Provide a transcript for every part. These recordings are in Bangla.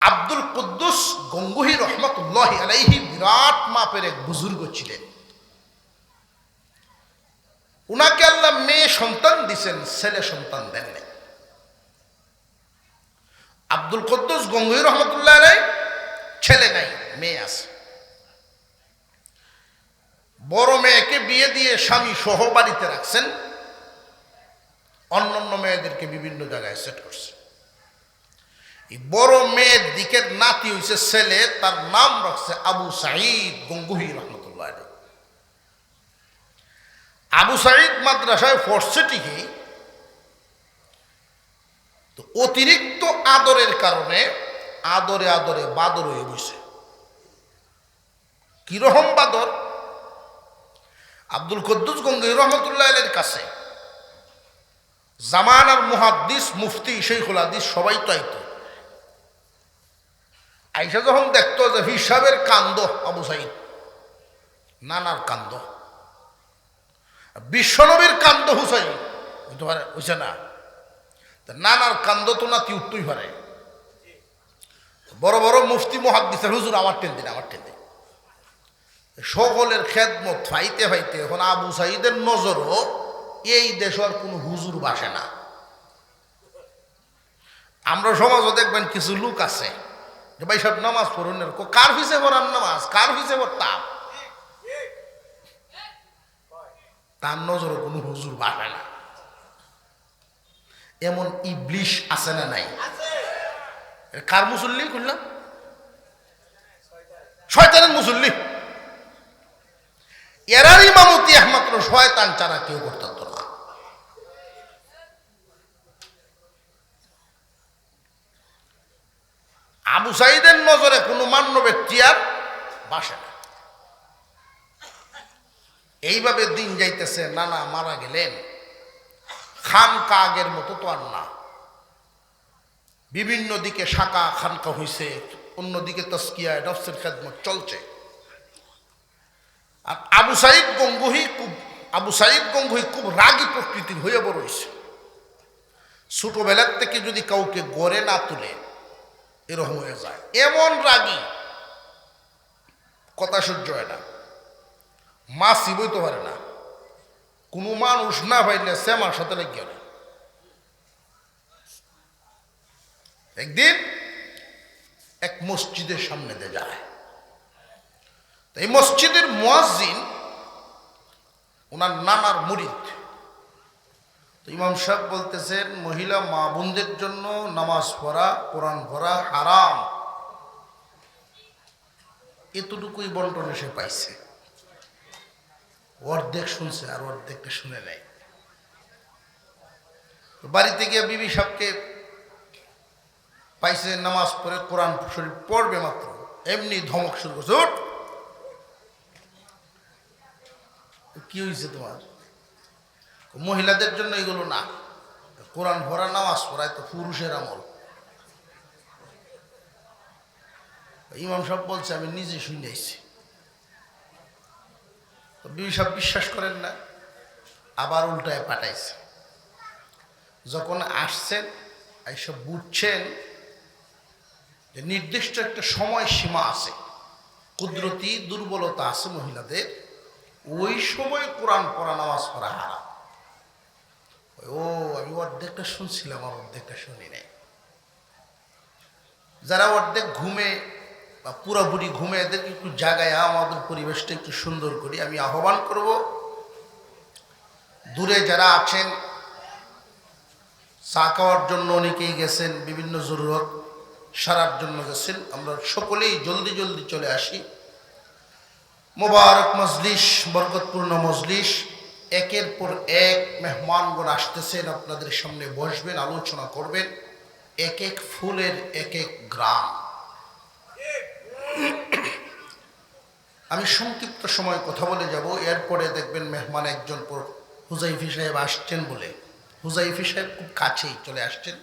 আব্দুল কুদ্দুস গঙ্গুহি রহমতুল্লাহি আলাইহি বিরাট মাপের এক বুজুর্গ ছিলেন। উনাকে আল্লাহ মেয়ে সন্তান দিছেন, ছেলে সন্তান দেননি। আব্দুল কুদ্দুস গঙ্গুহি রহমতুল্লাহ আলাইহি ছেলে নাই, মেয়ে আছে। বড় মেয়েকে বিয়ে দিয়ে স্বামী সহ বাড়িতে রাখছেন, অন্যান্য মেয়েদেরকে বিভিন্ন জায়গায় সেট করছে। এই বড় মেয়ের দিকের নাতি হইছে ছেলে, তার নাম রাখছে আবু সাঈদ গঙ্গুহি রহমতুল্লাহ আলাইহি। আবু সাঈদ মাদ্রাসায় পড়ছে ঠিকই, তো অতিরিক্ত আদরের কারণে আদরে আদরে বাদর হয়ে বসে। কিরকম বাদর? আব্দুল কুদ্দুস গঙ্গুহি রহমতুল্লাহ আলাইহির কাছে জামানার মুহাদ্দিস, মুফতি, শাইখুল হাদিস সবাই তো আইতো। আইসা যখন দেখতো যে হিসাবের কান্দ আবু সাঈদ, নানার কান্দ, বিশ্বনবীর কান্দ হুসাইন হইতে পারে, হইছে না? নানার কান্দ তো নাতি উঠতেই পারে। বড় বড় মুফতি মুহাদ্দিসের হুজুর আমার টেন দিন, আমার টেন দিন, সকলের খেদমত ফাইতে ফাইতে এখন আবু সাঈদের নজরও এই দেশের কোনো হুজুর বাসে না। আমরা সমাজও দেখবেন কিছু লোক আছে যে ভাই সব নামাজ পড়ুন, কার পিছে পড়ান নামাজ, কার পিছে পড়তাম, তার নজরও কোনো হুজুর বাসে না। এমন ইবলিশ আছে না নাই? কার মুসল্লি করলাম? শয়তানের মুসল্লি। এরার ইমামতি একমাত্র শয়তান ছাড়া কেউ করতে পারত না। আবু সাঈদের নজরে কোনো মান্য ব্যক্তি আর বাসে না। এইভাবে দিন যাইতেছে, নানা মারা গেলেন, খানকা আগের মতো তো আর না। বিভিন্ন দিকে শাখা খানকা হইছে, অন্যদিকে তাসকিয়ায় নফসের খেদমত চলছে। আর আবু সাঈদ গঙ্গুহি খুব রাগী প্রকৃতির হয়ে বড় হয়েছে। ছোটবেলার থেকে যদি কাউকে গড়ে না তুলে এরকম হয়ে যায়। এমন রাগী, কথা সহ্য হয় না, মা চিবইতে পারে না, কোনো মানুষ না পাইলে শ্যামার সাথে লেগে গেল। একদিন এক মসজিদের সামনে দিয়ে যায়, এই মসজিদের মুয়াজ্জিন ওনার নানার মুরিদ। তো ইমাম সাহেব বলতেছেন, মহিলা মা বোনদের জন্য নামাজ পড়া, কোরআন পড়া হারাম। এতটুকুই বন্টন এসে পাইছে, অর্ধেক শুনছে আর অর্ধেকটা শুনে নেয়। বাড়িতে গিয়ে বিবি সাহেবকে পাইছে নামাজ পড়ে কোরআন শরীফ পড়বে মাত্র, এমনি ধমক শুরু করছে, উঠ, কি হয়েছে তোমার? মহিলাদের জন্য এগুলো না, কোরআন পড়া নামাজ পড়ায় তো পুরুষের আমল। ইমাম সাহেব বলছে, আমি নিজে শুনেছি। বিবি সাহেব বিশ্বাস করেন না, আবার উল্টায় পাঠাইছে। যখন আসছেন এইসব বুঝছেন যে নির্দিষ্ট একটা সময় সীমা আছে, কুদরতি দুর্বলতা আছে মহিলাদের, ওই সময় কোরআন পড়া নামাজ পড়া হারাম। ও, আমি অর্ধেকটা শুনছিলাম আর অর্ধেকটা শুনি নাই। যারা অর্ধেক ঘুমে বা পুরোপুরি ঘুমে, এদেরকে একটু জাগায় আমাদের পরিবেশটা একটু সুন্দর করি। আমি আহ্বান করব, দূরে যারা আছেন, চা খাওয়ার জন্য অনেকেই গেছেন, বিভিন্ন জরুরত সারার জন্য গেছেন, আমরা সকলেই জলদি জলদি চলে আসি। মোবারক মজলিস, বরকতপূর্ণ মজলিস, একের পর এক মেহমানগণ আসতেছেন, আপনাদের সামনে বসবেন, আলোচনা করবেন। এক এক ফুলের এক এক গ্রাম। আমি সংক্ষিপ্ত সময় কথা বলে যাব, এরপরে দেখবেন মেহমান একজন পর হুজাইফি সাহেব আসছেন বলে, হুজাইফি সাহেব খুব কাছেই চলে আসছেন,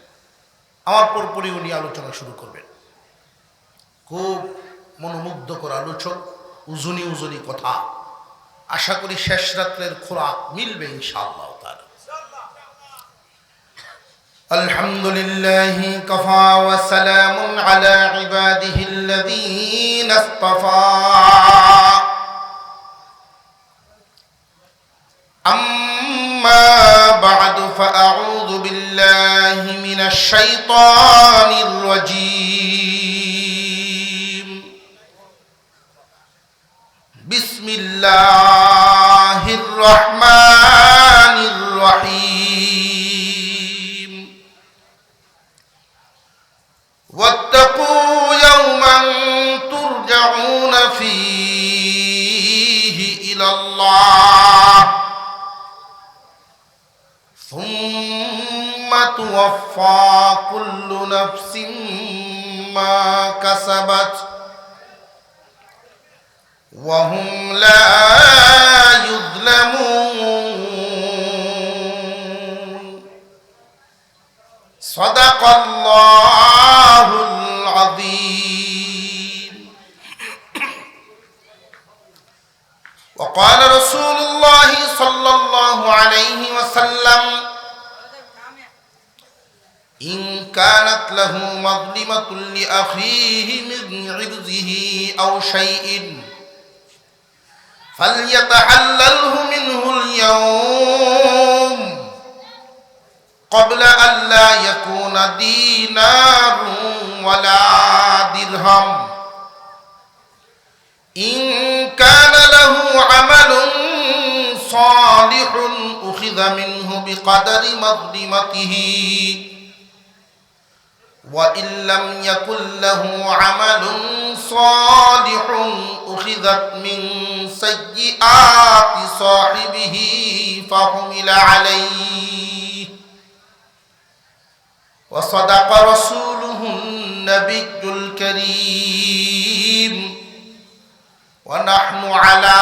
আমার পরপরই উনি আলোচনা শুরু করবেন। খুব মনোমুগ্ধকর আলোচক, উজনি উজনি কথা। আশা করি শেষ রাত্রের খোরাক মিলবে ইনশাআল্লাহ তাআলা। الحمد لله كفى وسلام على عباده الذين اصطفى أما بعد فأعوذ بالله من الشيطان الرجيم بسم الله الرحمن الرحيم واتقوا يوما ترجعون فيه إلى الله ثم توفى كل نفس ما كسبت وهم لا يظلمون صدق الله العظيم وقال رسول الله صلى الله عليه وسلم إن كانت له مظلمة لأخيه من عرضه أو شيء فليتحلله منه اليوم قبل أن لا يكون دينار ولا درهم إن كان له عمل صالح أخذ منه بقدر مظلمته وإن لم يكن له عمل صالح أخذت من سيئات صاحبه فحمل عليه وصدق رسوله النبي الكريم ونحن على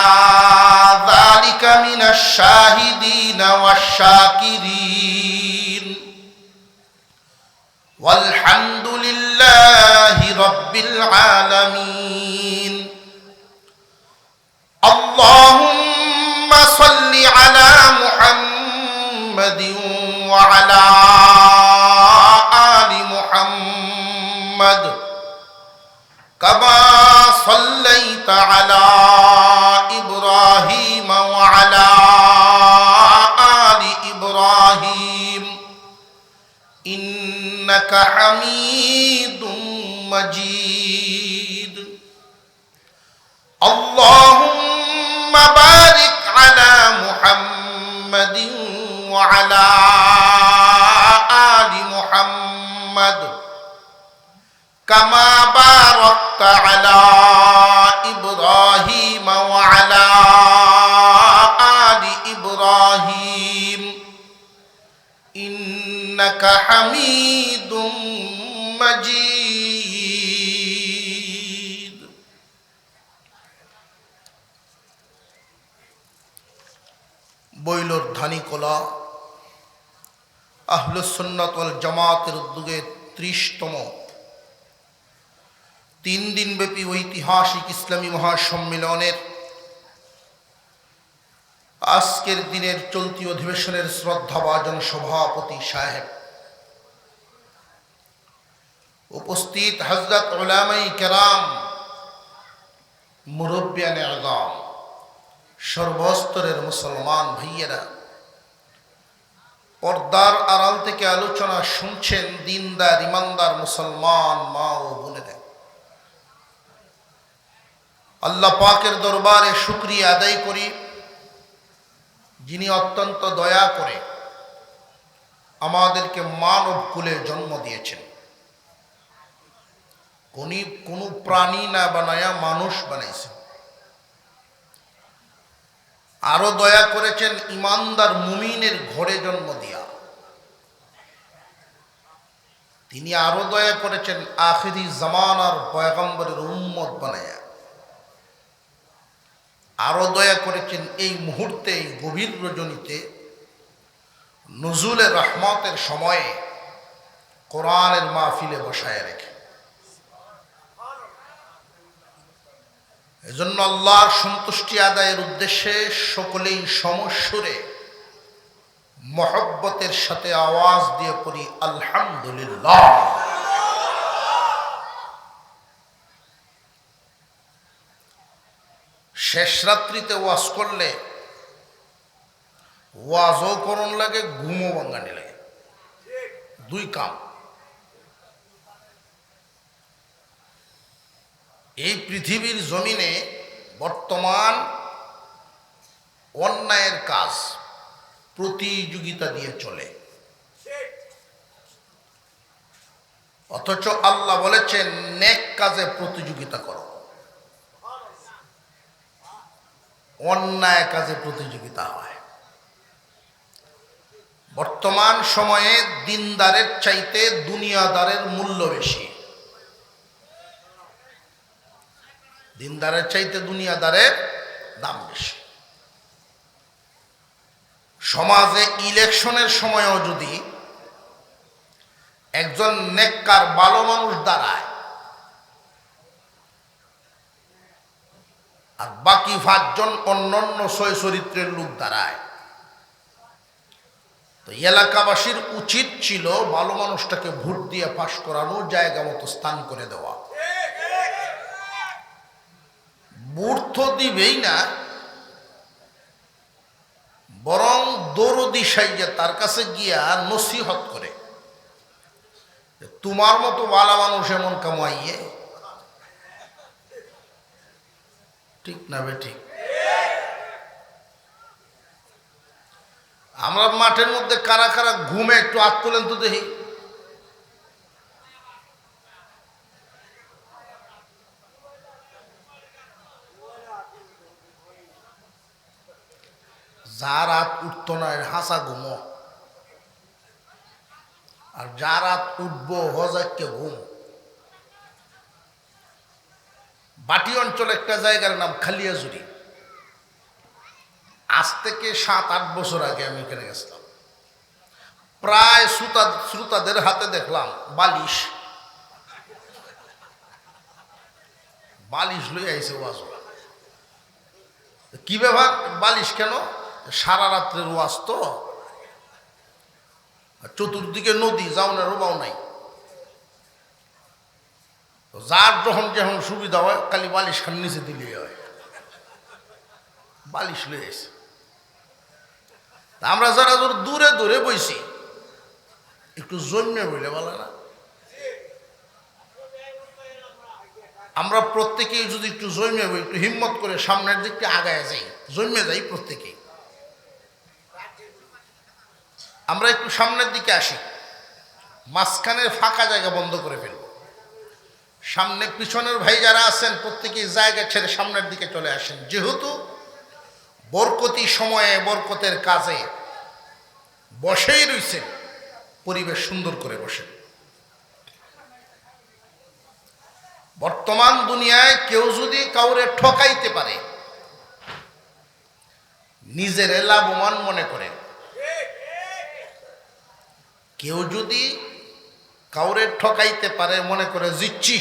ذلك من الشاهدين والشاكرين والحمد لله رب العالمين اللهم صل على محمد وعلى آل محمد كما صليت على إبراهيم وعلى آل إبراهيم إنك حميد مجيد اللهم بارك على محمد وعلى آل محمد كما باركت على إبراهيم وعلى آل إبراهيم إنك حميد مجيد বইলর ধানিকোলা আহলুস সুন্নাত ওয়াল জামাতের উদ্যোগে ৩০তম ৩ দিনব্যাপী ঐতিহাসিক ইসলামী মহাসম্মেলনের আজকের দিনের চলতি অধিবেশনের শ্রদ্ধাভাজন সভাপতি সাহেব, উপস্থিত হযরত উলামায়ে কেরাম, মুরব্বিয়ানে আযম, সর্বস্তরের মুসলমান ভাইয়েরা, পর্দার আড়াল থেকে আলোচনা শুনছেন দিনদার ইমানদার মুসলমান মা ও বোনেরা, আল্লাহ পাকের দরবারে শুকরিয়া আদায় করি যিনি অত্যন্ত দয়া করে আমাদেরকে মানব কুলে জন্ম দিয়েছেন। কোনো প্রাণী না বানায়া মানুষ বানাইছেন। আরো দয়া করেছেন ইমানদার মুমিনের ঘরে জন্ম দিয়া। তিনি আরো দয়া করেছেন আখিরি জামানার পয়গম্বরের উম্মত বানায়া। আরো দয়া করেছেন এই মুহূর্তে, এই গভীর রজনীতে, নুজুলের রহমতের সময়ে কোরআনের মাহফিলে বসায় রেখে। এজন্য আল্লাহর সন্তুষ্টি আদায়ের উদ্দেশ্যে সকলেই সমস্বরে মহব্বতের সাথে আওয়াজ দিয়ে পড়ি আলহামদুলিল্লাহ। শেষ রাত্রিতে ওয়াজ করলে ওয়াজও করণ লাগে, ঘুমও ভাঙানি লাগে, দুই কাম। এই পৃথিবীর জমিনে বর্তমান অন্যায়ের কাজ প্রতিযোগিতা দিয়ে চলে, অথচ আল্লাহ বলেছেন নেক কাজে প্রতিযোগিতা করো, অন্যায় কাজে প্রতিযোগিতা হয়। বর্তমান সময়ে দিনদারের চাইতে দুনিয়াদারের মূল্য বেশি, দিনদারের চাইতে দুনিয়াদারের দাম বেশি। সমাজে ইলেকশনের সময়ও যদি একজন নেককার ভালো মানুষ দাঁড়ায় আর বাকি 5 জন অন্যান্য সয় চরিত্রের লোক দাঁড়ায়, তো এলাকাবাসীর উচিত ছিল ভালো মানুষটাকে ভোট দিয়ে পাশ করানো, জায়গা মতো স্থান করে দেওয়া। ভোট তো দিবেই না, বরং দরদি সাইজে তার কাছে গিয়া নসিহত করে, তোমার মতো ভালো মানুষ এমন কামাইয়ে, ঠিক না বে ঠিক? আমরা মাঠের মধ্যে কারা কারা ঘুমে একটু হাত তোলেন তো দেখি। যার রাত উঠতো না হাসা ঘুমো, আর যার রাত উঠবো হজাককে ঘুম। বাটি অঞ্চল একটা জায়গার নাম খালিয়াজুরি। আজ থেকে 7-8 বছর আগে আমি এখানে গেছিলাম। প্রায় শ্রোতাদের হাতে দেখলাম বালিশ, বালিশ লই আইছে ওয়াজ। কি ব্যাপার, বালিশ কেন? সারা রাত্রের ওয়াজ তো, চতুর্দিকে নদী, যাওনের বাও নাই, যার যখন যখন সুবিধা হয় খালি বালিশ খান নিচে দিলে হয়, বালিশ লই আইছে। আমরা যারা দূরে দূরে বইছি একটু জন্মে বইলে বলে না, আমরা প্রত্যেকেই যদি একটু জন্মে বই, একটু হিম্মত করে সামনের দিকটা আগায় যাই, জন্মে যাই প্রত্যেকেই, আমরা একটু সামনের দিকে আসি, মাঝখানের ফাঁকা জায়গা বন্ধ করে ফেলব। সামনে পিছনের ভাই যারা আছেন প্রত্যেকেই জায়গা ছেড়ে সামনের দিকে চলে আসেন, যেহেতু বরকতি সময়ে বরকতের কাজে বসেই রইছেন, পরিবেশ সুন্দর করে বসেন। বর্তমান দুনিয়ায় কেউ যদি কাউরে ঠকাইতে পারে, নিজের লাভবান মনে করে, কেউ যদি কাউরে ঠকাইতে পারে মনে করে জিতছি,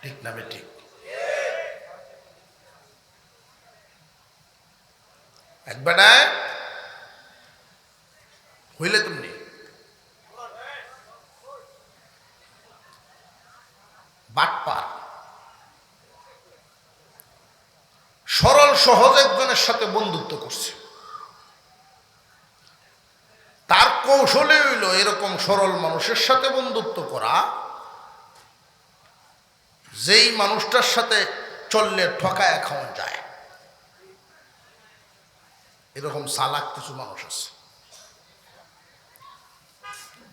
ঠিক না বে ঠিক? একবেলায় হইলে তুমি বাটপার, সরল সহজ একজনের সাথে বন্ধুত্ব করছে, তার কৌশলে হইল এরকম সরল মানুষের সাথে বন্ধুত্ব করা, যেই মানুষটার সাথে চললে ঠকায় খাওয়া যায়। এরকম চালাক কিছু মানুষ আছে।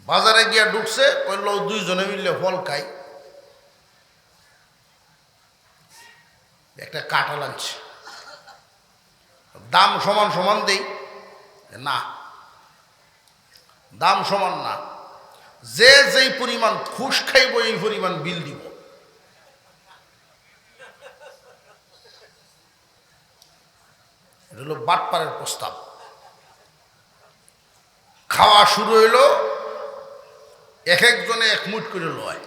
বাজারে গিয়া ঢুকছে, কইল 2 জনে মিললে ফল খাই, একটা কাঁঠাল আনছে, দাম সমান সমান দেই না, দাম সমান না, যে যেই পরিমাণ খুশ খাইব এই পরিমাণ বিল দিব। এটা হলো বাটপারের প্রস্তাব। খাওয়া শুরু হইল, এক একজনে 1 মুঠ করে লয়।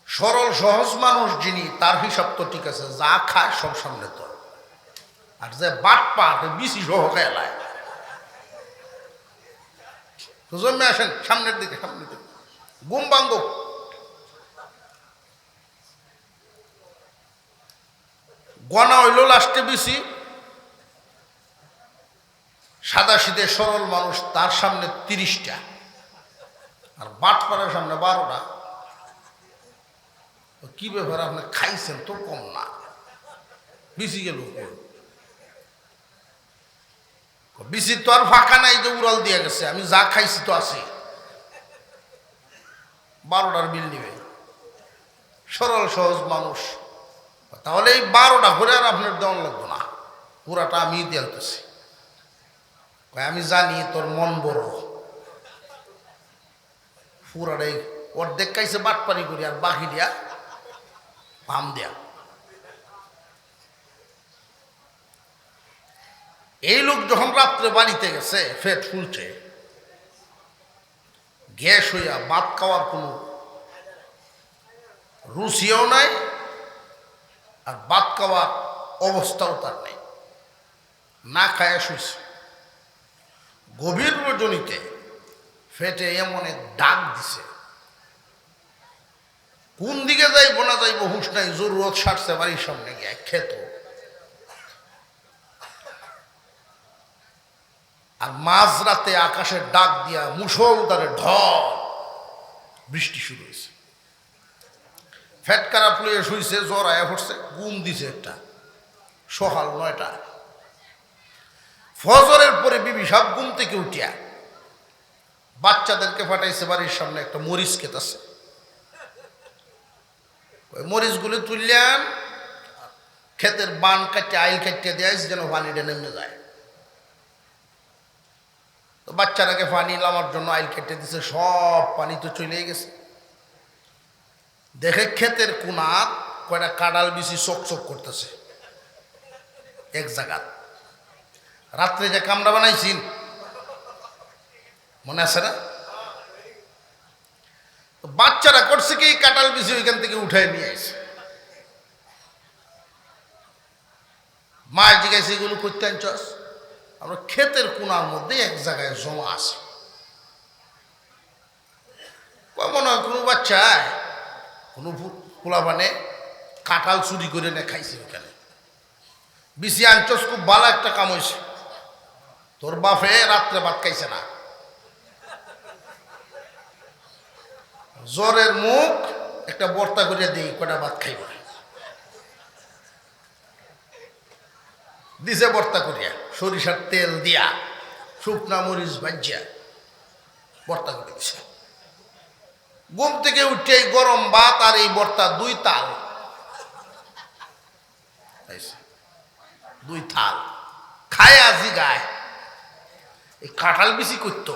সরল সহজ মানুষ যিনি, তার হিসাব তো ঠিক আছে, যা খায় সব সামনে তো। আর যে বাট পাট বিসি সহ খেলায়। তো জন্মে আসেন সামনের দিকে, সামনের দিকে ঘুম ভাঙ্গ। গনা হইল লাস্টে বিসি, সাদা শীতে সরল মানুষ তার সামনে 30টা, আর বাট পাড়ার সামনে 12টা। কি ব্যাপার, আপনি খাইছেন তো কম না, বিসি গেল। বিসি তো আর ফাঁকা নাই যে উড়াল দিয়ে গেছে, আমি যা খাইছি তো আছে। 12টার বিল নিবে, সরল সহজ মানুষ। তাহলে এই 12টা ঘুরে আর আপনার দেওয়ান লাগতো না, পুরাটা আমি দিতেছি। আমি জানি তোর মন বড়, পুরাটাই অর্ধেক খাইছে বাটপারি করি, আর বাকি দিয়া পাম দেয়া। এই লোক যখন রাত্রে বাড়িতে গেছে, পেট ফুলছে, গ্যাস হইয়া ভাত খাওয়ার কোনো রুচিও নাই, আর ভাত খাওয়ার অবস্থাও তার নেই, না খায়া শুইছে। গভীর রজনীতে পেটে এমন এক ডাক দিছে, কোন দিকে যাইব না যাইব হুঁশ নাই, জরুরত সারছে বাড়ির সামনে গিয়ে খেত। আর মাঝরাতে আকাশের ডাক দিয়া মুষলধারে ঢল বৃষ্টি শুরু হয়েছে। ফ্যাট খারাপ লইয়া শুইছে, জ্বর আয়া পড়ছে, ঘুম দিছে একটা সকাল 9টা। ফজরের পরে বিবি সাহেব ঘুম থেকে উঠিয়া বাচ্চাদেরকে পাঠাইছে বাড়ির সামনে একটা মরিচ খেতেছে। ওই মরিচগুলো তুললেন, ক্ষেতের বান কাটিয়ে আইল কাটিয়ে দেয় যেন পানিটা নেমে যায়। তো বাচ্চারাকে পানি নামার জন্য আইল কেটে দিছে, সব পানি তো চলে গেছে। দেখে ক্ষেতের কোনাত কয়টা কাঁড়াল বিচি চকচক করতেছে এক জায়গা। রাত্রে যে কামড়া বানাইছিন মনে আছে না? বাচ্চারা করছে কি, কাঁঠাল বিচি ওইখান থেকে উঠাই নিয়ে আসে। মায়ের জিজ্ঞাসা এগুলো করতে আনছস? আমরা ক্ষেতের কোনার মধ্যে এক জায়গায় জমা আছে। মনে হয় কোনো বাচ্চায় কোনো পোলাপানে কাঁঠাল চুরি করে নে খাইছে ওখানে। বিচি আনছস, খুব ভালো একটা কাম হয়েছে। তোর বাপে রাত্রে ভাত খাইছে না, জ্বরের মুখ একটা বর্তা করে দিই, কটা ভাত খাইব। দিছে বর্তা করিয়া, সরিষার তেল দিয়া শুকনা মরিচ ভাজিয়া বর্তা করে দিছে। ঘুম থেকে উঠে গরম ভাত আর এই বর্তা 2 তাল, 2 থাল খায়। আজি গায় এই কাঁঠাল বিচি করতো,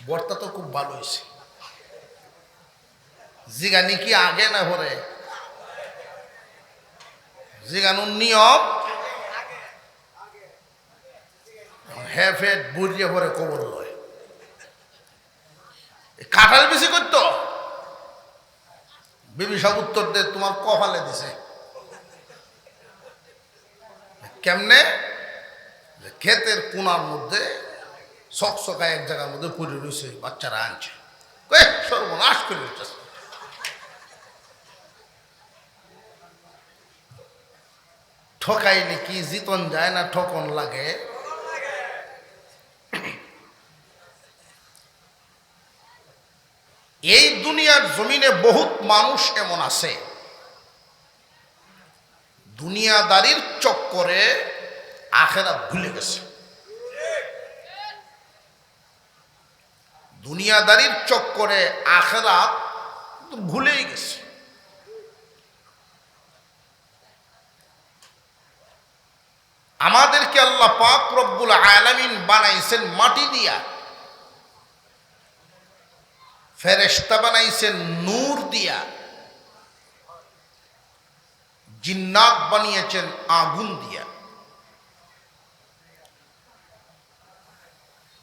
বর্তা তো খুব ভালো হয়েছে। জিগানি কি আগে না পরে? জিগানুর নিয়ম হেফেট বুঝিয়ে পরে কবর লয়। কাঁঠাল বেশি করতো, বিবি সব উত্তর দে তোমার কপালে দিছে। কেমনে? ক্ষেতের কোনার মধ্যে চকচকা এক জায়গার মধ্যে পড়ে রয়েছে, বাচ্চারা আনছে, সর্বনাশ করে উঠতেছে। ঠকাইলে কি জিতন যায় না ঠকন লাগে? এই দুনিয়ার জমিনে বহুত মানুষ এমন আছে, দুনিয়াদারির চক্করে আখেরাত ভুলে গেছে। দুনিয়াদারির চক্করে আখেরাত ভুলেই গেছে। আমাদেরকে আল্লাহ পাক রব্বুল আলামিন বানাইছেন মাটি দিয়া, ফেরেশতা বানাইছেন নূর দিয়া, জিন্নাত বানিয়েছেন আগুন দিয়া।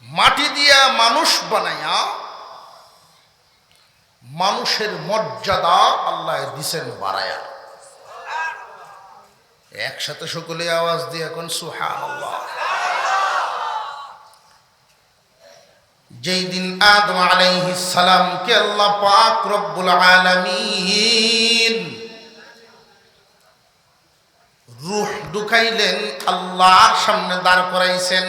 মাটি দিয়া মানুষ বানায়া মানুষের মর্যাদা আল্লাহ দিছেন বাড়ায়া। একসাথে সকলে আওয়াজ দিয়ে এখন সুবহানাল্লাহ। যেই দিন আদম আলাইহিস সালামকে আল্লাহ পাক রব্বুল আলামিন রূহ ঢুকাইলেন, আল্লাহর সামনে দাঁড় করাইছেন।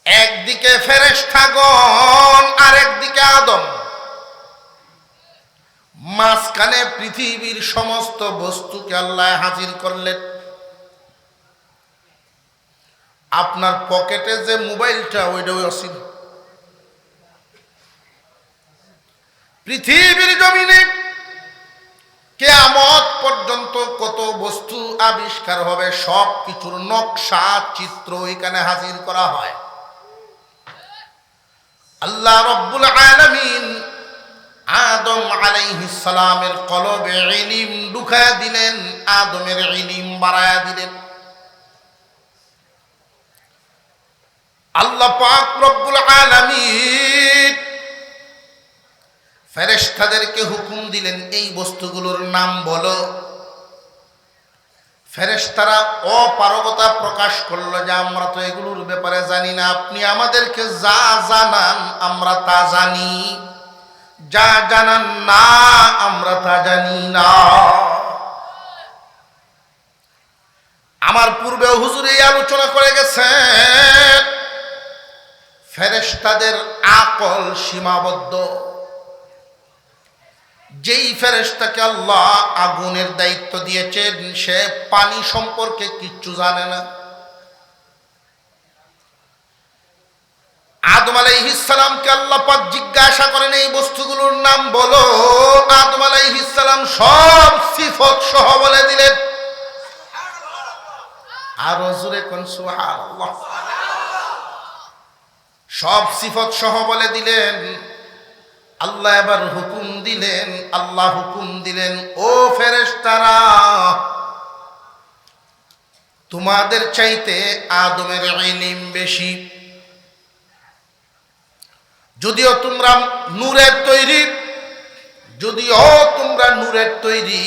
একদিকে ফেরেশতাগণ আর একদিকে আদম, মাঝখানে পৃথিবীর সমস্ত বস্তুকে আল্লাহ হাজির করলেন। আপনার পকেটে যে মোবাইলটা ওইটাও আছে। পৃথিবীর জমিনে কিয়ামত পর্যন্ত কত বস্তু আবিষ্কার হবে, সব কিছুর নকশা চিত্র এখানে হাজির করা হয়। আল্লাহ রব্বুল আলামিন আদম আলাইহিস সালামের কলবে ইলম ঢুকায়া দিলেন, আদমের ইলম বাড়ায়া দিলেন। আল্লাহ পাক রব্বুল আলামিন ফেরেশতাদেরকে হুকুম দিলেন, এই বস্তুগুলোর নাম বলো। ফেরেশতারা অপারগতা প্রকাশ করলো যে আমরা তো এগুলোর ব্যাপারে জানি না, আপনি আমাদেরকে যা জানান আমরা তা জানি, যা জানান না আমরা তা জানি না। আমার পূর্বে হুজুর এই আলোচনা করে গেছেন, ফেরেশতাদের আকল সীমাবদ্ধ। যেই ফেরেশতাকে আল্লাহ আগুনের দায়িত্ব দিয়েছেন সে পানি সম্পর্কে কিচ্ছু জানে না। আদম আলাইহিস সালামকে আল্লাহ পাক জিজ্ঞাসা করেন এই বস্তুগুলোর নাম বলো। আদম আলাইহিস সালাম সব সিফত সহ বলে দিলেন। আর হুজুরে কোন সুবহানাল্লাহ, সব সিফত সহ বলে দিলেন। আল্লাহ এবার হুকুম দিলেন, আল্লাহ হুকুম দিলেন, ও ফেরেশতারা তোমাদের চাইতে আদমের ইলম বেশি। যদিও তোমরা নূরের তৈরি,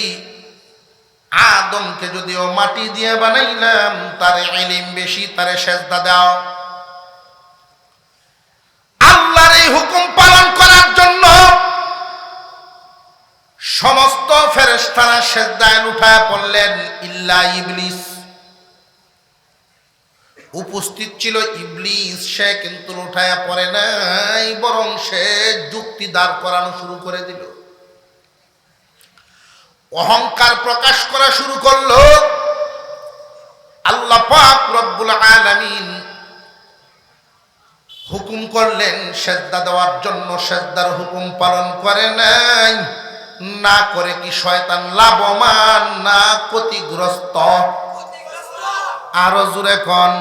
আদমকে যদিও মাটি দিয়ে বানাইলাম, তার ইলম বেশি, তারে সেজদা দাও। আল্লাহর এই হুকুম পালন করার জন্য সমস্ত ফেরেশতারা সেজদায় লুটায় পড়লেন, ইল্লা ইবলিস। উপস্থিত ছিল ইবলিস, সে কিন্তু লুটায়া পড়ে নাই, বরং সে যুক্তি দাঁড় করানো শুরু করে দিল, অহংকার প্রকাশ করা শুরু করলো। আল্লাহ পাক রব্বুল আলামিন হুকুম করলেন সেজদা দেওয়ার জন্য, সেজদার হুকুম পালন করে নাই। না করে কি শয়তান লাভবান না ক্ষতিগ্রস্ত? আরো জোরে কোন,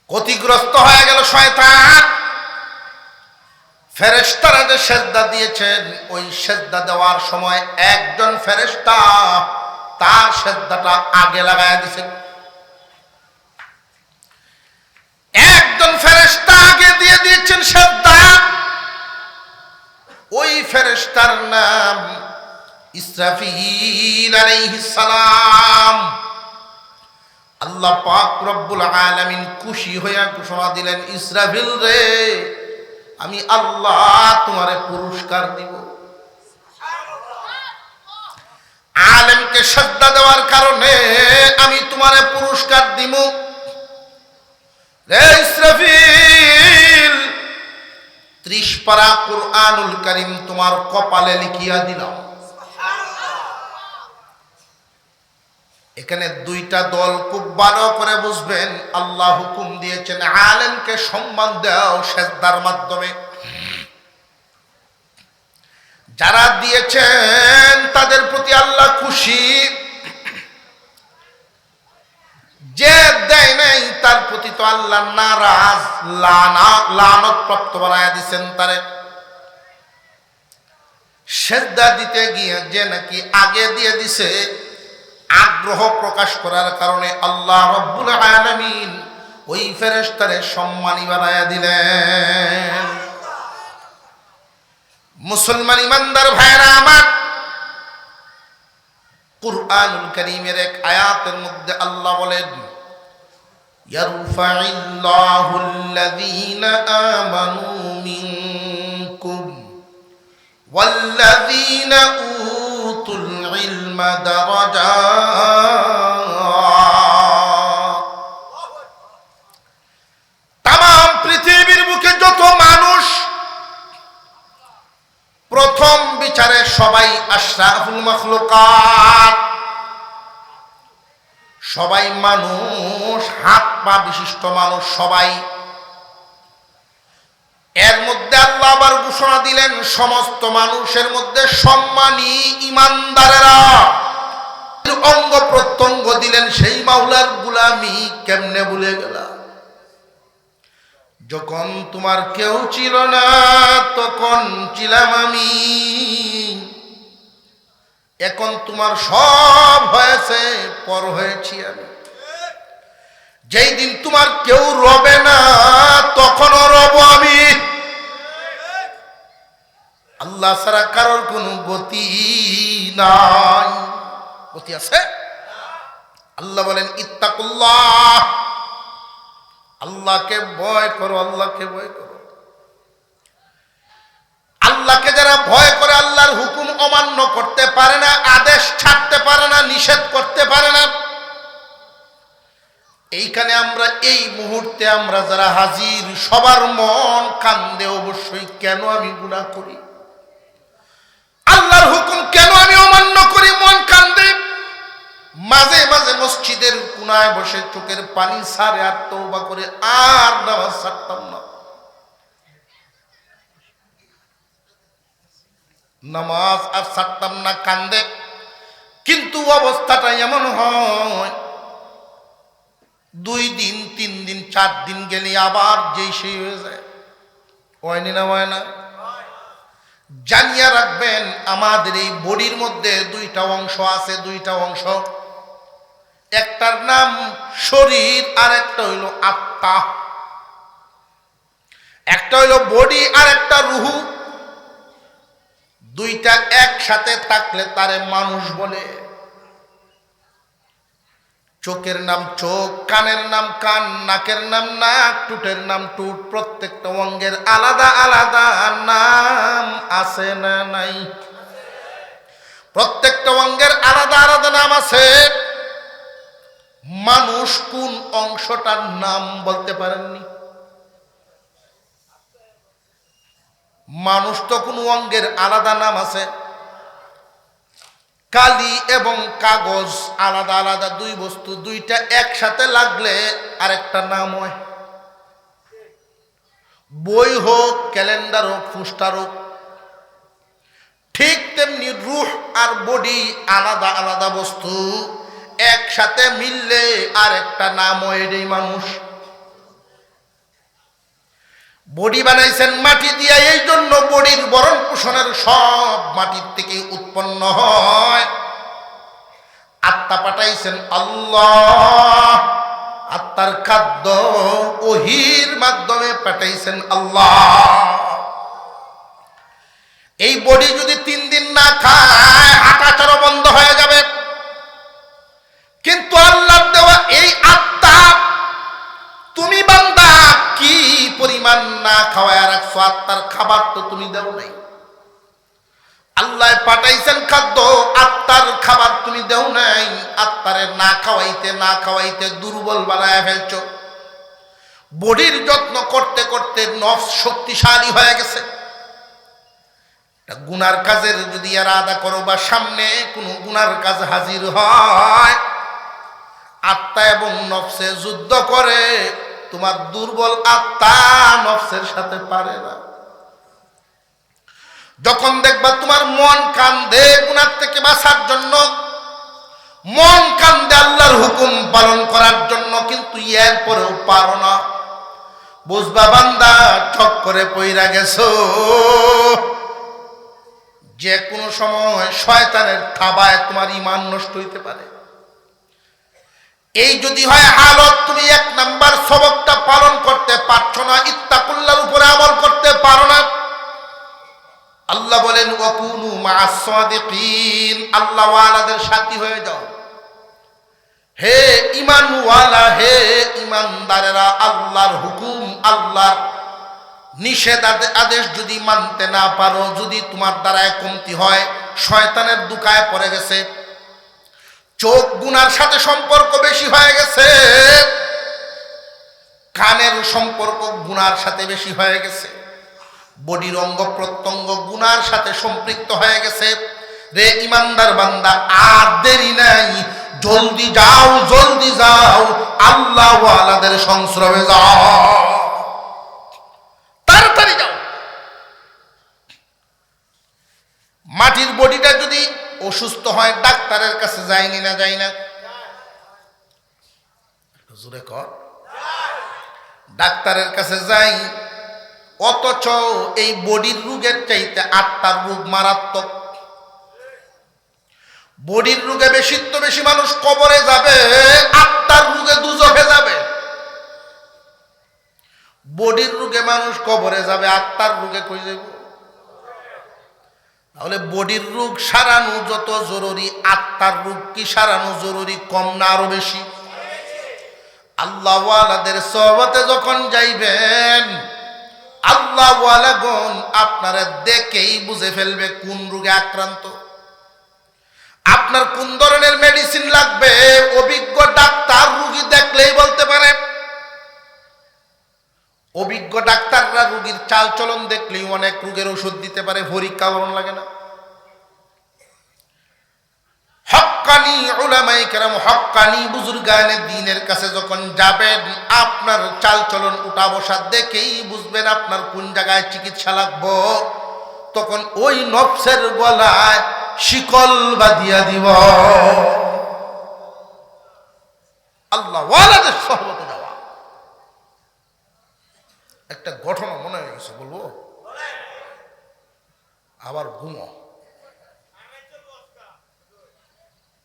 ক্ষতিগ্রস্ত হয়ে গেল শয়তান। ফেরেশতারা যে সেজদা দিয়েছেন, ওই সেজদা দেওয়ার সময় একজন ফেরেশতা তার সেজদাটা আগে লাগায় দিয়েছেন। একজন ফেরেশতা আগে দিয়ে দিয়েছেন সেজদা, ওই ফেরেশতার নাম ইসরাফিল আলাইহিস সালাম। আল্লাহ পাক রব্বুল আলামিন খুশি হইয়া ঘোষণা দিলেন, ইসরাফিল রে, আমি আল্লাহ তোমারে পুরস্কার দিব। আলেমকে সেজদা দেওয়ার কারণে আমি তোমারে পুরস্কার দিব। রে ইসরাফিল, 30 পারা কুরআনুল কারীম তোমার কপালে লিখিয়া দিলাম। এখানে দুইটা দল খুব ভালো করে বুঝবেন। আল্লাহ হুকুম দিয়েছেন আলেমকে সম্মান দাও সেজদার মাধ্যমে। যারা দিয়েছেন তাদের প্রতি আল্লাহ খুশি, যে দেয় নাই তার প্রতি তো আল্লাহ নারাজ, লানত প্রাপ্ত বানায়া দিচ্ছেন তারে। সেজদা দিতে গিয়ে যে নাকি আগে দিয়ে দিছে, আগ্রহ প্রকাশ করার কারণে আল্লাহ রব্বুল আলামিন ওই ফেরেশতারে সম্মানী বানায়া দিলেন। মুসলমান ইমানদার ভাইরা আমার, কুরআনুল কারীমের এক আয়াতের মধ্যে আল্লাহ বলেন, ইয়ারফাইল্লাহুল্লাযীনা আমানু মিনকুম ওয়াল্লাযীনা উতুল ইলমা দারাজাত। তাম পৃথিবীর বুকে যত মানুষ, প্রথম বিচারে সবাই আশরাফুল মাখলুকাত, সবাই মানুষ, হাত পা বিশিষ্ট মানুষ সবাই। এর মধ্যে আল্লাহ আবার ঘোষণা দিলেন, সমস্ত মানুষের মধ্যে সম্মানী ইমানদারেরা। অঙ্গ প্রত্যঙ্গ দিলেন, সেই মাওলার গোলামি কেমনে ভুলে গেলা? যখন তোমার কেউ ছিল না তখন ছিলাম আমি, এখন তোমার সব হয়েছে, পর হয়েছি আমি। যেই দিন তোমার কেউ রবে না তখনও রব আমি। আল্লাহ ছাড়া কারোর কোনো গতি নাই। গতি আছে? আল্লাহ বলেন ইত্তাকুল্লাহ, আল্লাহকে ভয় করো, আল্লাহকে ভয় করো। আল্লাহকে যারা ভয় করে, আল্লাহর হুকুম অমান্য করতে পারে না, আদেশ ছাড়তে পারে না, নিষেধ করতে পারে না। এইখানে আমরা এই মুহূর্তে আমরা যারা হাজির, সবার মন কান্দে অবশ্যই, কেন আমি গুনাহ করি, আল্লাহর হুকুম কেন আমি অমান্য করি, মন কান্দে। মাঝে মাঝে মসজিদের কোনায় বসে চোখের পানি ছাড়ে আর তওবা করে, আর নামাজ ছাড়তাম না, নামাজ আর ছাড়তাম না, কান্দে। কিন্তু অবস্থাটা এমন হয়, 2 দিন 3 দিন 4 দিন গেলে আবার যেই সেই হয়ে যায়। হয়নি না? হয় না? জানিয়া রাখবেন, আমাদের এই বডির মধ্যে 2টা অংশ আছে, 2টা অংশ। একটার নাম শরীর আর একটা হইল আত্মা। একটা হইল বডি আর একটা রুহু। 2টা একসাথে থাকলে তারে মানুষ বলে। চোখের নাম চোখ, কানের নাম কান, নাকের নাম নাক, টুটের নাম টুট। প্রত্যেকটা অঙ্গের আলাদা আলাদা নাম আছে না নাই? প্রত্যেকটা অঙ্গের আলাদা আলাদা নাম আছে। মানুষ কোন অংশটার নাম বলতে পারেননি? মানুষ তো কোন অঙ্গের আলাদা নাম আছে? কালি এবং কাগজ আলাদা আলাদা 2 বস্তু, 2টা একসাথে লাগলে আরেকটা নাম হয়। বই হোক, ক্যালেন্ডার হোক, পোস্টার হোক। ঠিক তেমনি রূহ আর বডি আলাদা আলাদা বস্তু, একসাথে মিললে আরেকটা নাম হয়, এটাই মানুষ। বডি বানাইছেন মাটি দিয়া, এই জন্য বডির ভরণ পোষণের সব মাটির থেকে উৎপন্ন হয়। আত্মা পাঠাইছেন আল্লাহ, আত্মার খাদ্য ওহীর মাধ্যমে পাঠাইছেন আল্লাহ। এই বডি যদি 3 দিন না খায়, হাঁটাচলা বন্ধ হয়ে যাবে। কিন্তু আল্লাহর দেওয়া এই আত্মা, তুমি বান্দা কি পরিমাণ না খাওয়ায় রাখছো, আত্মার খাবার তো তুমি দাও নাই। আল্লাহ পাঠাইছেন খাদ্য, আত্মার খাবার তুমি দেও নাই। আত্মারে না খাওয়াইতে না খাওয়াইতে দুর্বল বানায় ফেলছো। বডির যত্ন করতে করতে নফস শক্তিশালী হয়ে গেছে। গুনার কাজের যদি ইরাদা করো বা সামনে কোনো গুনার কাজ হাজির হয়, আত্মা এবং নফসে যুদ্ধ করে। তোমার দুর্বল আত্মা নফসের সাথে পারে না। যখন দেখবা তোমার মন কান্দে গুনাহ থেকে বাঁচার জন্য, মন কান্দে আল্লাহর হুকুম পালন করার জন্য, কিন্তু এরপরেও পারো না, বুঝবা বান্দা চক্করে পইরা গেছো। যে কোনো সময় শয়তানের থাবায় তোমার ঈমান নষ্ট হইতে পারে। এই যদি হয় হালত, তুমি 1 নাম্বার সবকটা পালন করতে পারছো না, ইত্তাকুল্লাহর উপরে আমল করতে পারো না। আল্লাহ বলেন ওয়াকুনু মা'আস সাদিকিন, আল্লাহ ওয়ালাদের সাথী হয়ে যাও। হে ঈমানওয়ালা, হে ঈমানদারেরা, আল্লাহর হুকুম, আল্লাহর নিষেধ আদেশ যদি মানতে না পারো, যদি তোমার দ্বারায় কমতি হয়, শয়তানের দুকায় পড়ে গেছে, চোখ গুনার সাথে সম্পর্ক বেশি হয়ে গেছে, কানের সম্পর্ক গুনার সাথে বেশি হয়ে গেছে, বডির অঙ্গ প্রত্যঙ্গ গুনার সাথে সম্পৃক্ত হয়ে গেছে। রে ইমানদার বান্দা, আর দেরি নাই, জলদি যাও, জলদি যাও, আল্লাহ ওয়ালাদের সংস্রবে যাও, তাড়াতাড়ি যাও। মাটির বডিটা যদি অসুস্থ হয়, ডাক্তারের কাছে যায়নি না, যাই না? জোরে কর, ডাক্তারের কাছে যাই, অথচ এই বডির রোগের চাইতে আত্মার রোগ মারাত্মক। বডির রোগে বেশি তো বেশি মানুষ কবরে যাবে, আত্মার রোগে দুজখে যাবে। বডির রোগে মানুষ কবরে যাবে, আত্মার রোগে কই যাব? তাহলে বডির রোগ সারানো যত জরুরি, আত্মার রোগ কি সারানো জরুরি, কম না আরো বেশি? আল্লাহ ওয়ালাদের সোহবতে যখন যাইবেন, আল্লাহ ওয়ালাগণ আপনারা দেখেই বুঝে ফেলবে কোন রোগে আক্রান্ত, আপনার কোন ধরনের মেডিসিন লাগবে। অভিজ্ঞ ডাক্তার রোগী দেখলেই বলতে পারে, অভিজ্ঞ ডাক্তাররা রোগীর চাল চলন দেখলেই অনেক রোগের ওষুধ দিতে পারে, পরীক্ষা করুন লাগে না। হক্কানি উলামায়ে কেরাম, হক্কানি বুজুর্গানে দ্বীনের কাছে যখন যাবেন, আপনার চাল চলন উঠা বসা দেখেই বুঝবেন আপনার কোন জায়গায় চিকিৎসা লাগবো। তখন ওই নফসের গলায় শিকল বাঁধিয়া দিব। আল্লাহ ওয়ালাদের সোহবতে যাওয়া একটা ঘটনা মনে হয়ে গেছে, বলবো? আবার ঘুমো,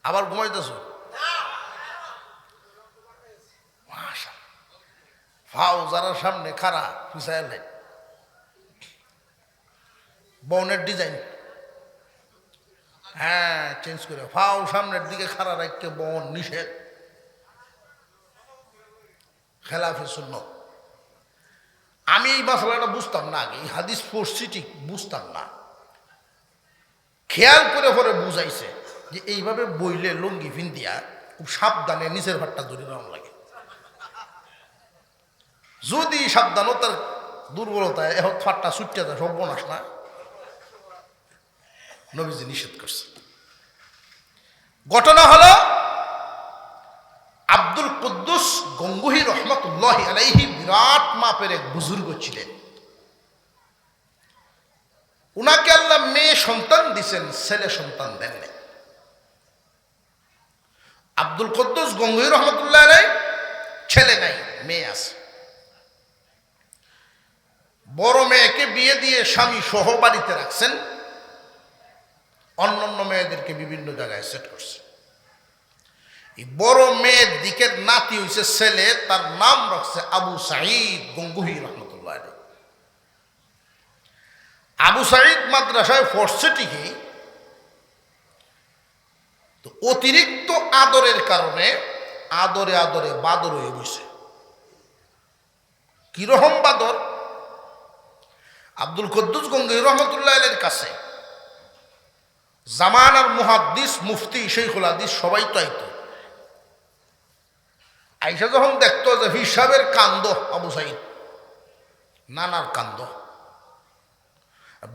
আবার ঘুমাইতেছ? ফাও যারা সামনে খারা পিছাইলেন, বনের ডিজাইন হ্যাঁ চেঞ্জ করে, ফাও সামনের দিকে খাড়া রাখতে, বন নিষেধ, খেলাফে সুন্নাত। আমি এই মশলাটা বুঝতাম না আগে, এই হাদিস পড়ছি ঠিক বুঝতাম না, খেয়াল করে পরে বুঝাইছে যে এইভাবে বইলে লুঙ্গি ফিন্দিয়া খুব সাবধানে নিচের ভাতটা ধরে নেওয়া লাগে। যদি সাবধানতার দুর্বলতায় এখন ফাটটা ছুটতে যায়, সর্বনাশ না? নবীজি নিষেধ করছে। ঘটনা হলো, আব্দুল কুদ্দুস গঙ্গুহি রহমতুল্লাহি আলাইহি বিরাট মাপের এক বুজুর্গ ছিলেন। উনাকে আল্লাহ মেয়ে সন্তান দিছেন, ছেলে সন্তান দেননি। আব্দুল কুদ্দুস গঙ্গুহি রহমতুল্লাহ আলাইহি ছেলে নাই, মেয়ে আছে। বড় মেয়েকে বিয়ে দিয়ে স্বামী সহ বাড়িতে রাখছেন, অন্যান্য মেয়েদেরকে বিভিন্ন জায়গায় সেট করছে। এই বড় মেয়ের দিকের নাতি হইছে ছেলে, তার নাম রাখছে আবু সাঈদ গঙ্গুহি রহমতুল্লাহ আলাইহি। আবু সাঈদ মাদ্রাসায় পড়ছে ঠিকই, তো অতিরিক্ত আদরের কারণে আদরে আদরে বাদর হয়ে বসে। কিরকম বাদর? আব্দুল কুদ্দুস গঙ্গুহি রহমতুল্লাহ আলাইহির কাছে জামানার মুহাদ্দিস, মুফতি, শাইখুল হাদিস সবাই তো আইতো। আইসা যখন দেখতো যে হিসাবের কান্দ আবু সাঈদ, নানার কান্দ,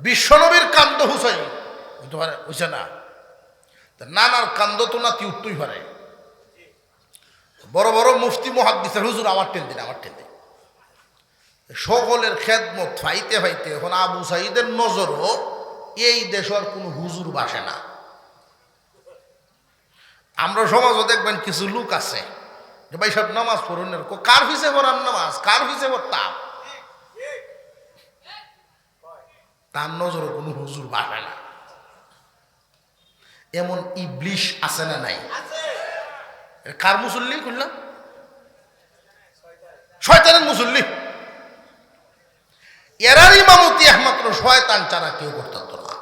বিশ্বনবীর কান্দ হুসাইন হইতে পারে, হইছে না? নানার কান্দ তো নাতি উঠতেই পারে। বড় বড় মুফতি মুহাদ্দিসের হুজুর আমার টেন দিন, আমার টেন দিন, সকলের খেদমত ফাইতে ফাইতে এখন আবু সাঈদের নজরও এই দেশের কোনো হুজুর বাসে না। আমরা সমাজও দেখবেন কিছু লোক আছে যে ভাই সব নামাজ পড়ুন, কার পিছে পড়ান নামাজ, কার পিছে পড়তাম, তার নজরও কোনো হুজুর বাসে না। এমন ইবলিশ আছে না নাই? কার মুসল্লি করলাম? শয়তানের মুসল্লি। এরার ইমামতি একমাত্র শয়তান ছাড়া কেউ করতে পারত না।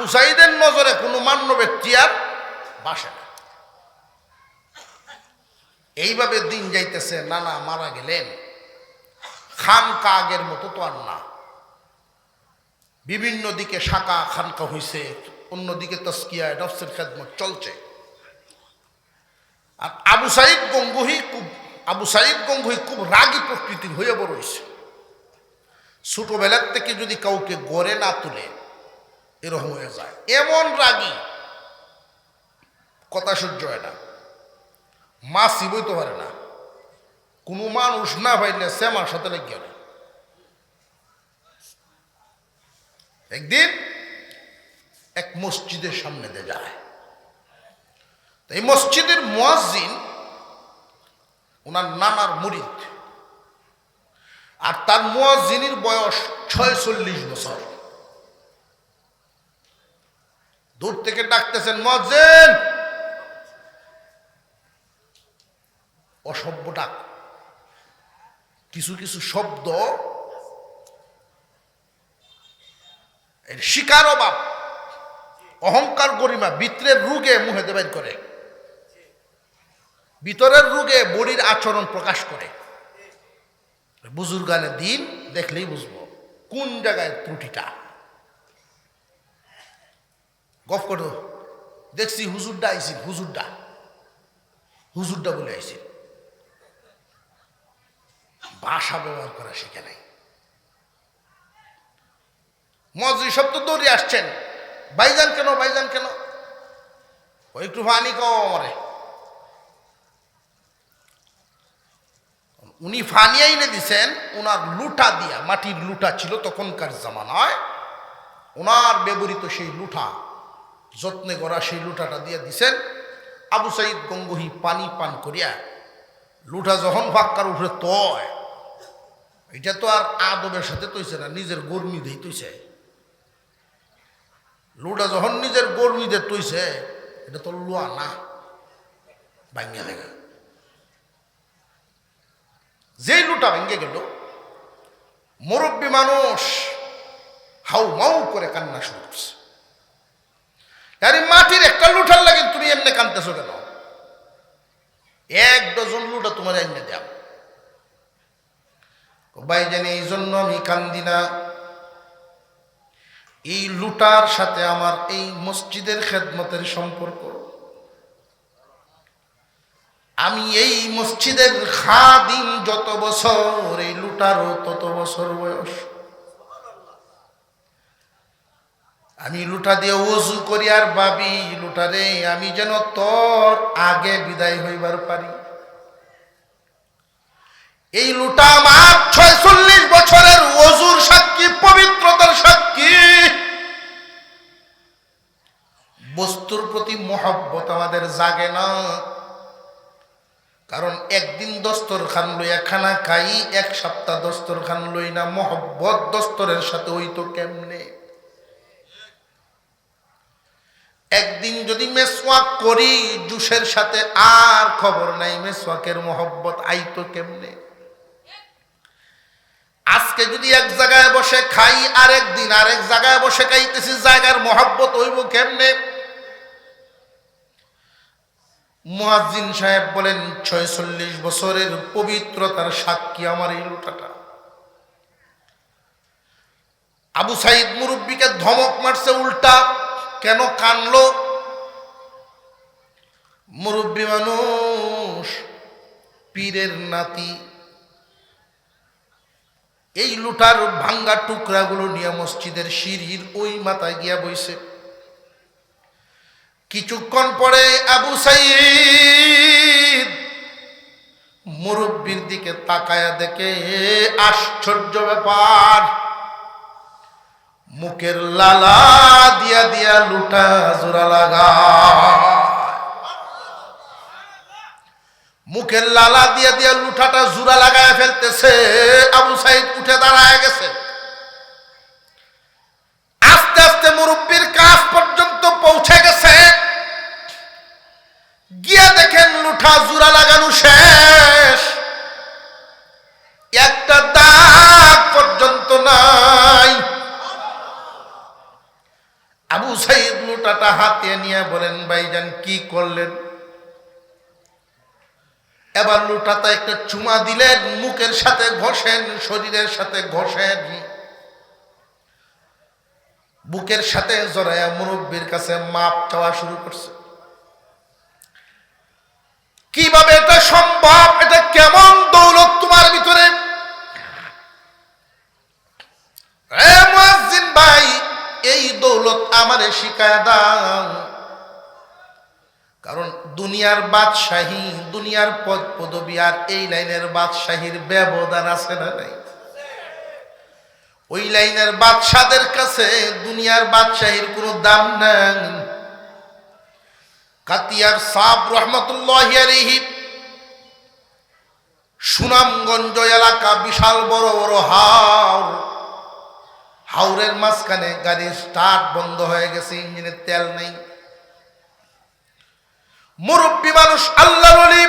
আবু সাইদের নজরে কোনো মান্য ব্যক্তি আর বাসে না। এইভাবে দিন যাইতেছে, নানা মারা গেলেন, খানকা আগের মতো তো আর না, বিভিন্ন দিকে শাখা খানকা হইছে, অন্যদিকে তাসকিয়া নফসের খেদমত চলছে। আর আবু সাইদ গঙ্গুহি খুব রাগী প্রকৃতির হয়ে বড় হয়েছে। ছোটবেলার থেকে যদি কাউকে গড়ে না তুলে এরকম হয়ে যায়, এমন রাগী, কথা সহ্য হয় না, মাছি বইতে পারে না, কোনো মানুষ না পাইলে সে আমার সাথে লেগে না। একদিন এক মসজিদের সামনে দিয়ে যায়, এই মসজিদের মুয়াজ্জিন ওনার নানার মুরিদ, আর তার মুয়াজ্জিনের বয়স 46 বছর। দূর থেকে ডাকতেছেন, মুয়াজ্জিন। অসভ্য ডাক, কিছু কিছু শব্দ এর শিকার অভাব, অহংকার গরিমা ভিতরের রোগে মুহেতে বের করে, ভিতরের রোগে বডির আচরণ প্রকাশ করে। বুজুর্গানের দিন দেখলেই বুঝবো কোন জায়গায় ত্রুটিটা। গফ করো, দেখছি হুজুরটা আইসিল, হুজুরটা বলে আইসিল, ভাষা ব্যবহার করা শিখে নাই। মজরি সব তো দৌড়ে আসছেন, ভাইজান কেন, ভাইজান কেন, ওই একটু পানি খাও আমারে। উনি ফানি আইনে দিছেন ওনার লুটা দিয়া, মাটির লুটা ছিল তখনকার জামানায়, ওনার ব্যবহৃত সেই লুটা, যত্নে করা সেই লুটাটা দিয়ে দিছেন। আবু সাইদ গঙ্গুহি পানি পান করিয়া লুটা যখন ফাক্কার উঠে তয়, এটা তো আর আদবের সাথে তৈছে না, নিজের গর্মি দিয়ে তৈছে। লুটা যখন নিজের গর্মি দিয়ে তৈছে, এটা তো লোয়া না, ভাঙ্গা লেগা। যেই লুটা ভেঙে গেল, মুরব্বী মানুষ হাউ মাউ করে কান্না শুরু করছে। আরে মাটির একটা লুটার লাগে তুমি এমনি কানতেছো কেন? 1 ডজন লুটা তোমার এমনি দাও। ভাইজান, এই জন্য আমি কান্দি না, এই লুটার সাথে আমার এই মসজিদের খেদমতের সম্পর্ক। আমি এই মসজিদের খাদিম যত বছর, এই লুটারও তত বছর বয়স। আমি লুটা দিয়ে ওযু করি আর ভাবি, লুটারে আমি যেন তোর আগে বিদায় হইবার পারি। এই লুটা আমার 46 বছরের ওযুর সাক্ষী, পবিত্রতার সাক্ষী। বস্তুর প্রতি মহব্বত আমাদের জাগে না, কারণ একদিন দস্তরখান লইয়া খানা খাই, 1 সপ্তাহ দস্তরখান লই না, মহব্বত দস্তরের সাথে হইতো কেমনে? একদিন যদি মেসওয়াক করি জুসের সাথে, আর খবর নাই মেসওয়াকের মহব্বত আইতো কেমনে? আজকে যদি এক জায়গায় বসে খাই, আরেক দিন আরেক জায়গায় বসে খাইতেছি, জায়গার মহব্বত হইব কেমনে? মুয়াজ্জিন সাহেব বলেন, 46 বছরের পবিত্রতার সাক্ষী আমার এই লুটাটা। আবু সাইদ মুরব্বীকে ধমক মারছে উল্টা, কেন কানলো? মুরব্বী মানুষ, পীরের নাতি, এই লুটার ভাঙ্গা টুকরাগুলো নিয়ে মসজিদের সিঁড়ির ওই মাথায় গিয়া বইছে। কিছুক্ষণ পরে আবু সাইদ মুরব্বীর দিকে তাকায়া দেখে আশ্চর্য ব্যাপার, মুখের লালা দিয়া দিয়া লুটা জোড়া লাগা, মুখের লালা দিয়া দিয়া লুটাটা জোড়া লাগায় ফেলতেছে। আবু সাইদ উঠে দাঁড়ায় গেছে, আস্তে আস্তে মুরব্বীর কাছ পর্যন্ত পৌঁছে গেছে। গিয়া দেখেন লুঠা জোড়া লাগানো শেষ, একটা দাগ পর্যন্ত নাই। আবু সাইদ এবার লোটাতে একটা চুমা দিলেন, মুখের সাথে ঘষেন, শরীরের সাথে ঘষেন, বুকের সাথে জড়ায়া মুরব্বীর কাছে মাপ চাওয়া শুরু করছে। কিভাবে এটা সম্ভব? এটা কেমন দৌলত তোমার ভিতরে? মুয়াজ্জিন ভাই, এই দৌলত আমারে শিখায়া দাও। কারণ দুনিয়ার বাদশাহী, দুনিয়ার পদ পদবী আর এই লাইনের বাদশাহীর ব্যবধান আছে না নাই? ওই লাইনের বাদশাদের কাছে দুনিয়ার বাদশাহীর কোনো দাম নাই। কাতিয়ার সাব রহমতুল্লাহি আলাইহি, সুনামগঞ্জ এলাকা, বিশাল বড় বড় হাওর, হাওরের মাঝখানে গাড়ির স্টার্ট বন্ধ হয়ে গেছে, ইঞ্জিনের তেল নেই। মুরব্বী মানুষ, আল্লাহর ওলি,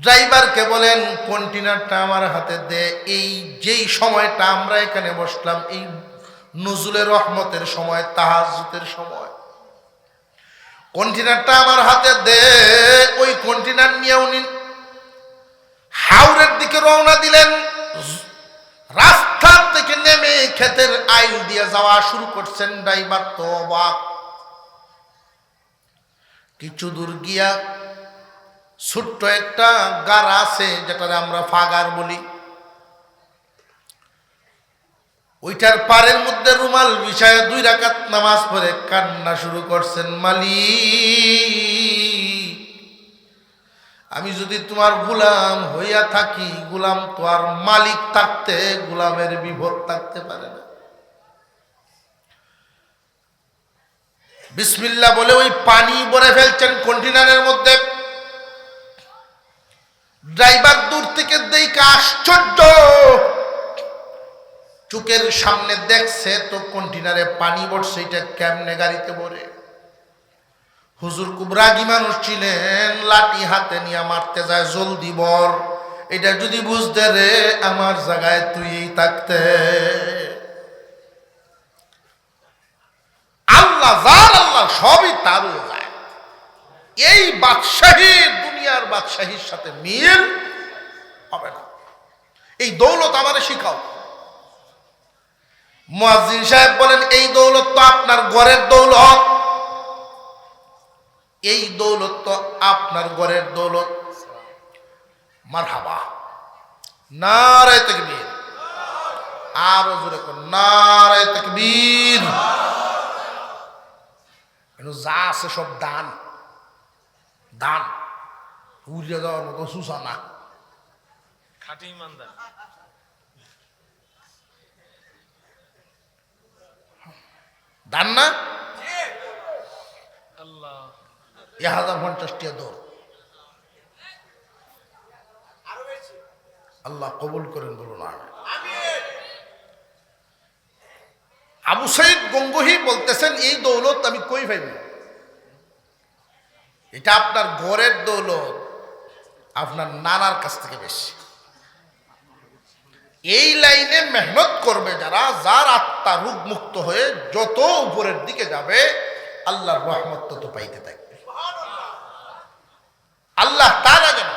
ড্রাইভারকে বলেন কন্টেনারটা আমার হাতে দে। এই যেই সময়টা আমরা এখানে বসলাম, এই নজরুলের রহমতের সময়, তাহাজ্জুদের সময়, কন্টেনারটা আমার হাতে দে। ওই কন্টেনার নিয়ে উনি হাওরের দিকে রওনা দিলেন। রাস্তা থেকে নেমে ক্ষেতের আইল দিয়ে যাওয়া শুরু করছেন। ড্রাইভার তো অবাক। কিছু দূর গিয়া ছোট্ট একটা গাড়া আছে, যেটা আমরা ফাগার বলি, ওইটার পারের মধ্যে রুমাল বিছায় 2 রাকাত নামাজ পড়ে কান্না শুরু করছেন। মালিক, আমি যদি তোমার গোলাম হইয়া থাকি, গোলাম তো আর মালিক থাকতে গোলামের বিপদ থাকতে পারে না। বিসমিল্লাহ বলে ওই পানি ভরে ফেলছেন কন্টেনারের মধ্যে। ড্রাইভার দূর থেকে দেখে আশ্চর্য, চোখের সামনে দেখছে তো কন্টেনারে পানি ভরছে, এটা কেমনে গাড়িতে ভরে। হুজুর খুব রাগী মানুষ ছিলেন, লাঠি হাতে নিয়ে মারতে যায়, জলদি বর, এটা যদি বুঝতে রে আমার জায়গায় তুই থাকতে। আল্লাহ যার, আল্লাহ সবই তার হয়ে যায়। এই বাদশাহী দুনিয়ার বাদশাহীর সাথে মিল হবে না। এই দৌলত আমারে শিখাও। মুয়াজ্জিন সাহেব বলেন, এই দৌলত তো আপনার ঘরের দৌলত, এই দৌলত তো আপনার ঘরের দৌলত। মারহাবা, নারে তাকবীর, আরো জোরে কোন নারে তাকবীর। যা আছে সব দান, দান উড়িয়ে যাওয়ার মতো সুসানা, খাঁটি ইমানদার। দান না 1050 দৌড়। আল্লাহ কবুল করেন, বলুন আমিন। আবু সাইদ গঙ্গোহী বলতেছেন, এই দৌলত আমি কই পাইব? এটা আপনার ঘরের দৌলত, আপনার নানার কাছ থেকে বেশি। এই লাইনে মেহনত করবে যারা, যার আত্মা রোগ মুক্ত হয়ে যত উপরের দিকে যাবে, আল্লাহর রহমত তত পাইতে থাকবে। আল্লাহ তাআলা যেন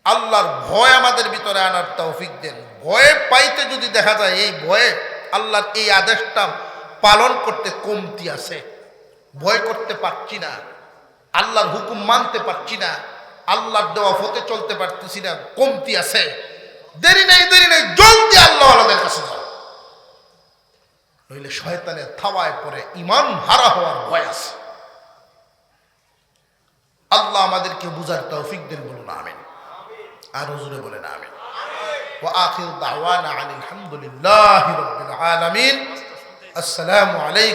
আল্লাহর ভয় আমাদের ভিতরে আনার তৌফিক দেন। ভয় পাইতে যদি দেখা যায় এই ভয়ে আল্লাহর এই আদেশটা পালন করতে কমতি আছে, ভয় করতে পারছি না, আল্লাহর হুকুম মানতে পারছি না, আল্লাহর দেওয়া পথে চলতে পারতেছি না, কমতি আছে, দেরি নেই জলদি আল্লাহ আল্লাহদের কাছে যাও, নইলে শয়তানের থাওয়ায় পরে ইমান হারা হওয়ার ভয় আছে। আল্লাহ আমাদেরকে বুঝার তৌফিক দেন, বলুন আমিন। আর হুজুরে বলেন আমিন। ওয়া আখিরু দাওয়ানা আনিল হামদুলিল্লাহি রাব্বিল আলামিন। আসসালামু আলাইকুম।